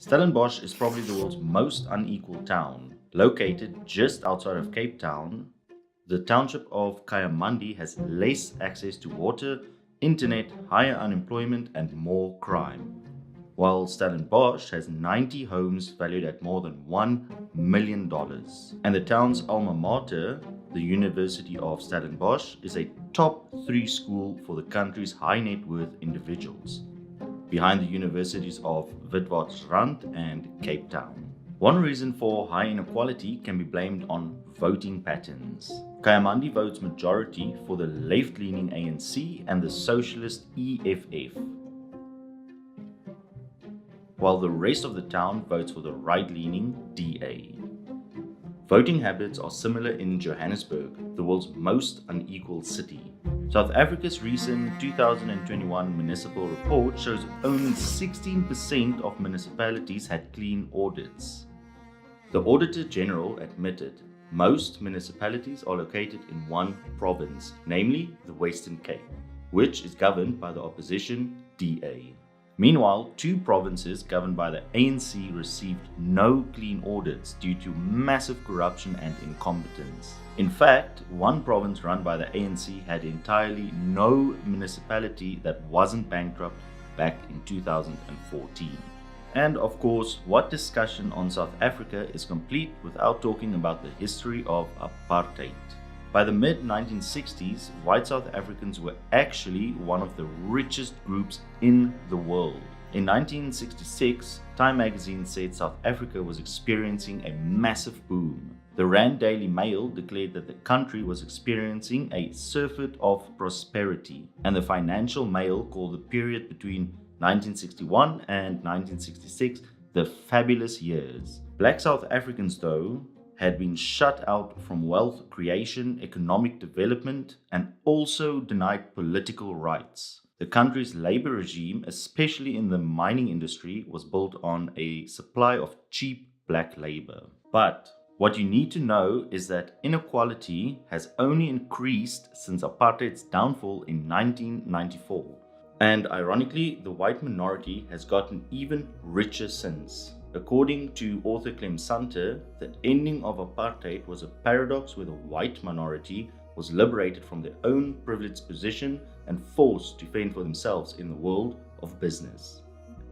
Stellenbosch is probably the world's most unequal town. Located just outside of Cape Town, the township of KHAYAMANDI has less access to water, internet, higher unemployment, and more crime. While Stellenbosch has 90 homes valued at more than $1 million. And the town's alma mater, the University of Stellenbosch, is a top 3 school for the country's high net worth individuals, behind the universities of Witwatersrand and Cape Town. One reason for high inequality can be blamed on voting patterns. KHAYAMANDI votes majority for the left-leaning ANC and the socialist EFF, while the rest of the town votes for the right-leaning DA. Voting habits are similar in Johannesburg, the world's most unequal city. South Africa's recent 2021 municipal report shows only 16% of municipalities had clean audits. The Auditor General admitted most municipalities are located in one province, namely the Western Cape, which is governed by the opposition DA. Meanwhile, 2 provinces governed by the ANC received no clean audits due to massive corruption and incompetence. In fact, one province run by the ANC had entirely no municipality that wasn't bankrupt back in 2014. And of course, what discussion on South Africa is complete without talking about the history of apartheid? By the mid-1960s, white South Africans were actually one of the richest groups in the world. In 1966, Time magazine said South Africa was experiencing a massive boom. The Rand Daily Mail declared that the country was experiencing a surfeit of prosperity, and the Financial Mail called the period between 1961 and 1966 the fabulous years. Black South Africans, though, had been shut out from wealth creation, economic development, and also denied political rights. The country's labor regime, especially in the mining industry, was built on a supply of cheap black labor. But what you need to know is that inequality has only increased since apartheid's downfall in 1994. And ironically, the white minority has gotten even richer since. According to author Clem Sunter, the ending of apartheid was a paradox where the white minority was liberated from their own privileged position and forced to fend for themselves in the world of business.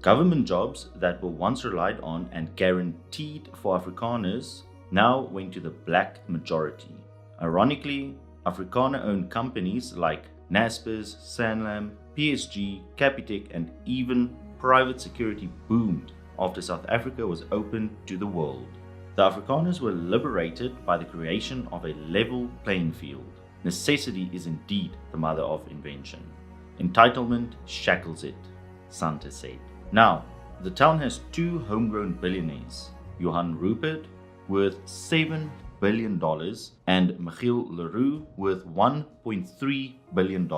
Government jobs that were once relied on and guaranteed for Afrikaners now went to the black majority. Ironically, Afrikaner-owned companies like Naspers, Sanlam, PSG, Capitec, and even private security boomed after South Africa was opened to the world. The Afrikaners were liberated by the creation of a level playing field. Necessity is indeed the mother of invention. Entitlement shackles it, Santa said. Now, the town has 2 homegrown billionaires, Johan Rupert worth $7 billion and Michiel Leroux worth $1.3 billion,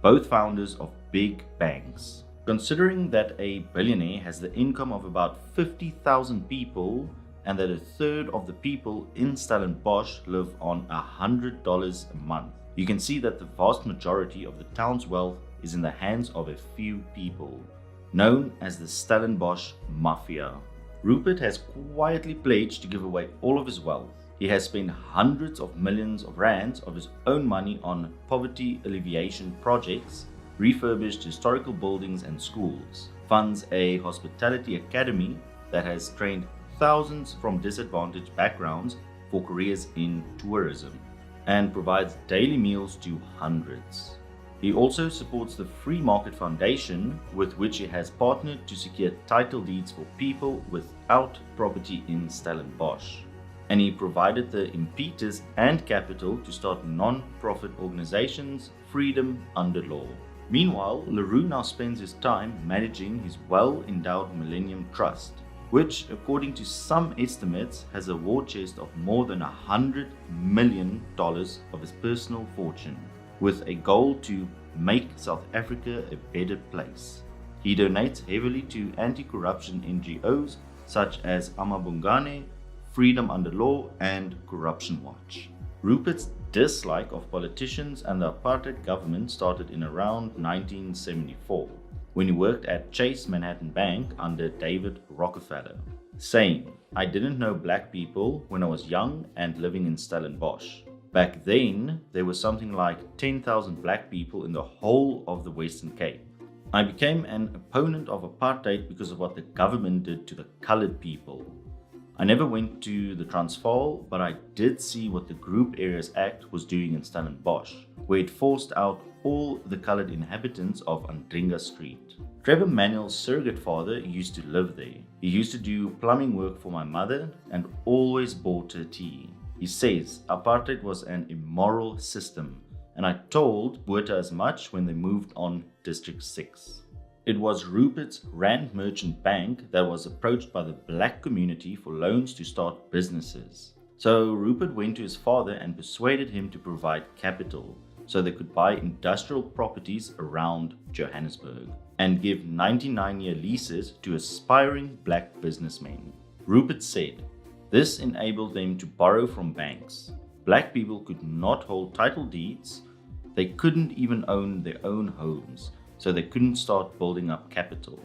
both founders of big banks. Considering that a billionaire has the income of about 50,000 people and that a third of the people in Stellenbosch live on $100 a month, you can see that the vast majority of the town's wealth is in the hands of a few people, known as the Stellenbosch Mafia. Rupert has quietly pledged to give away all of his wealth. He has spent hundreds of millions of rands of his own money on poverty alleviation projects, refurbished historical buildings and schools, funds a hospitality academy that has trained thousands from disadvantaged backgrounds for careers in tourism, and provides daily meals to hundreds. He also supports the Free Market Foundation, with which he has partnered to secure title deeds for people without property in Stellenbosch. And he provided the impetus and capital to start non-profit organizations, Freedom Under Law. Meanwhile, Leroux now spends his time managing his well-endowed Millennium Trust, which, according to some estimates, has a war chest of more than $100 million of his personal fortune, with a goal to make South Africa a better place. He donates heavily to anti-corruption NGOs such as Amabungane, Freedom Under Law, and Corruption Watch. Rupert's dislike of politicians and the apartheid government started in around 1974. when he worked at Chase Manhattan Bank under David Rockefeller, saying, "I didn't know black people when I was young and living in Stellenbosch. Back then, there was something like 10,000 black people in the whole of the Western Cape. I became an opponent of apartheid because of what the government did to the colored people. I never went to the Transvaal, but I did see what the Group Areas Act was doing in Stellenbosch, where it forced out all the colored inhabitants of Andringa Street. Trevor Manuel's surrogate father used to live there. He used to do plumbing work for my mother and always bought her tea. He says apartheid was an immoral system, and I told Botha as much when they moved on District 6. It was Rupert's Rand Merchant Bank that was approached by the black community for loans to start businesses. So Rupert went to his father and persuaded him to provide capital so they could buy industrial properties around Johannesburg and give 99-year leases to aspiring black businessmen. Rupert said, this enabled them to borrow from banks. Black people could not hold title deeds, they couldn't even own their own homes, so they couldn't start building up capital.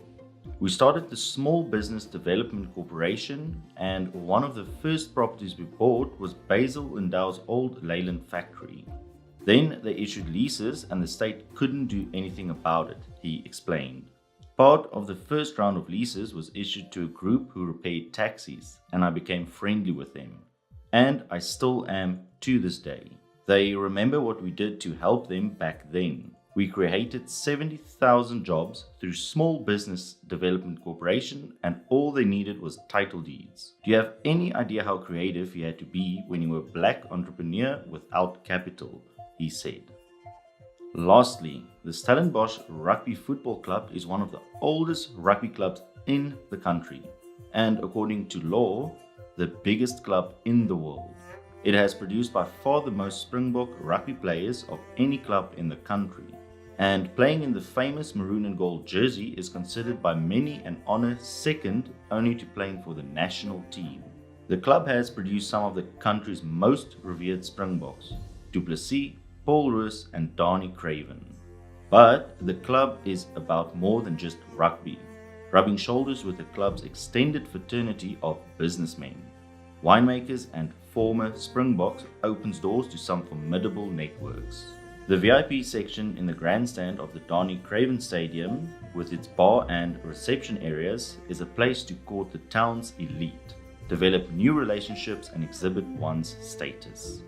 We started the Small Business Development Corporation, and one of the first properties we bought was Basil Ndau's old Leyland factory. Then they issued leases and the state couldn't do anything about it, he explained. Part of the first round of leases was issued to a group who repaired taxis, and I became friendly with them. And I still am to this day. They remember what we did to help them back then. We created 70,000 jobs through Small Business Development Corporation, and all they needed was title deeds. Do you have any idea how creative you had to be when you were a black entrepreneur without capital? He said. Lastly, the Stellenbosch Rugby Football Club is one of the oldest rugby clubs in the country, and according to law, the biggest club in the world. It has produced by far the most Springbok rugby players of any club in the country, and playing in the famous maroon and gold jersey is considered by many an honor second only to playing for the national team. The club has produced some of the country's most revered Springboks, Du Plessis, Paul Roos and Dani Craven. But the club is about more than just rugby, rubbing shoulders with the club's extended fraternity of businessmen, winemakers and former Springboks opens doors to some formidable networks. The VIP section in the grandstand of the Dani Craven Stadium, with its bar and reception areas, is a place to court the town's elite, develop new relationships and exhibit one's status.